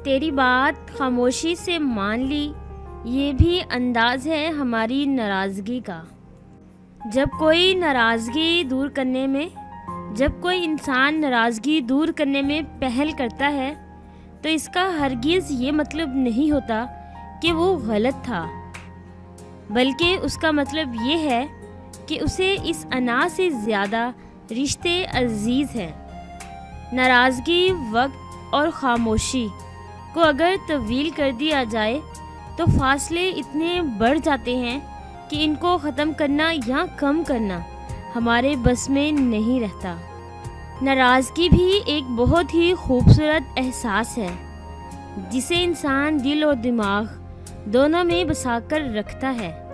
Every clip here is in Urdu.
تیری بات خاموشی سے مان لی، یہ بھی انداز ہے ہماری ناراضگی کا۔ جب کوئی انسان ناراضگی دور کرنے میں پہل کرتا ہے تو اس کا ہرگز یہ مطلب نہیں ہوتا کہ وہ غلط تھا، بلکہ اس کا مطلب یہ ہے کہ اسے اس انا سے زیادہ رشتے عزیز ہیں۔ ناراضگی، وقت اور خاموشی کو اگر طویل کر دیا جائے تو فاصلے اتنے بڑھ جاتے ہیں کہ ان کو ختم کرنا یا کم کرنا ہمارے بس میں نہیں رہتا۔ ناراضگی بھی ایک بہت ہی خوبصورت احساس ہے جسے انسان دل اور دماغ دونوں میں بسا کر رکھتا ہے۔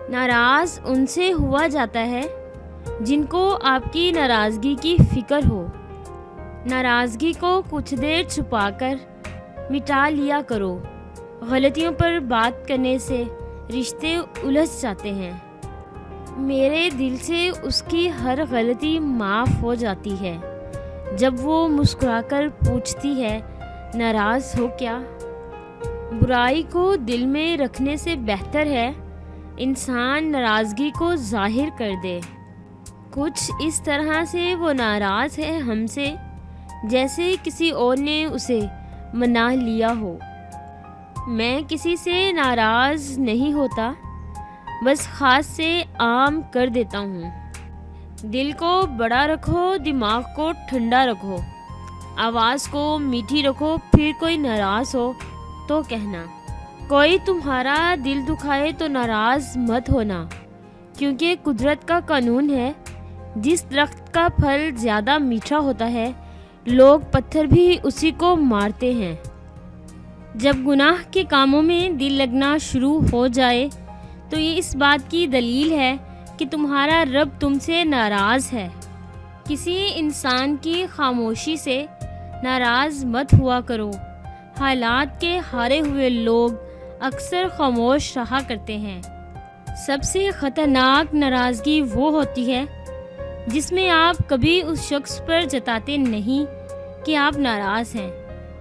ناراض ان سے ہوا جاتا ہے جن کو آپ کی ناراضگی کی فکر ہو۔ ناراضگی کو کچھ دیر چھپا کر مٹا لیا کرو۔ غلطیوں پر بات کرنے سے رشتے الجھ جاتے ہیں۔ میرے دل سے اس کی ہر غلطی معاف ہو جاتی ہے جب وہ مسکرا کر پوچھتی ہے، ناراض ہو کیا؟ برائی کو دل میں رکھنے سے بہتر ہے انسان ناراضگی کو ظاہر کر دے۔ کچھ اس طرح سے وہ ناراض ہے ہم سے جیسے کسی اور نے اسے منا لیا ہو۔ میں کسی سے ناراض نہیں ہوتا، بس خاص سے عام کر دیتا ہوں۔ دل کو بڑا رکھو، دماغ کو ٹھنڈا رکھو، آواز کو میٹھی رکھو، پھر کوئی ناراض ہو تو کہنا۔ کوئی تمہارا دل دکھائے تو ناراض مت ہونا، کیونکہ قدرت کا قانون ہے، جس درخت کا پھل زیادہ میٹھا ہوتا ہے لوگ پتھر بھی اسی کو مارتے ہیں۔ جب گناہ کے کاموں میں دل لگنا شروع ہو جائے تو یہ اس بات کی دلیل ہے کہ تمہارا رب تم سے ناراض ہے۔ کسی انسان کی خاموشی سے ناراض مت ہوا کرو۔ حالات کے ہارے ہوئے لوگ اکثر خاموش رہا کرتے ہیں۔ سب سے خطرناک ناراضگی وہ ہوتی ہے جس میں آپ کبھی اس شخص پر جتاتے نہیں کہ آپ ناراض ہیں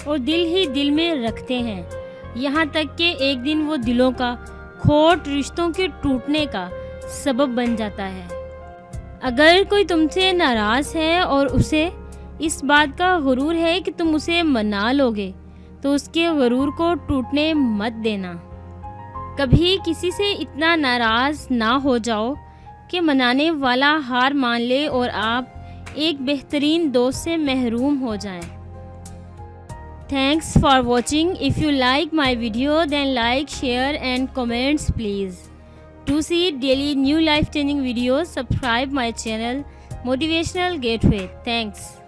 اور دل ہی دل میں رکھتے ہیں، یہاں تک کہ ایک دن وہ دلوں کا کھوٹ رشتوں کے ٹوٹنے کا سبب بن جاتا ہے۔ اگر کوئی تم سے ناراض ہے اور اسے اس بات کا غرور ہے کہ تم اسے منا لوگے تو اس کے غرور کو ٹوٹنے مت دینا۔ کبھی کسی سے اتنا ناراض نہ ہو جاؤ کہ منانے والا ہار مان لے اور آپ ایک بہترین دوست سے محروم ہو جائیں۔ Thanks for watching. If you like my video, then like, share and comments please. To see daily new life changing videos, subscribe my channel Motivational Gateway. Thanks.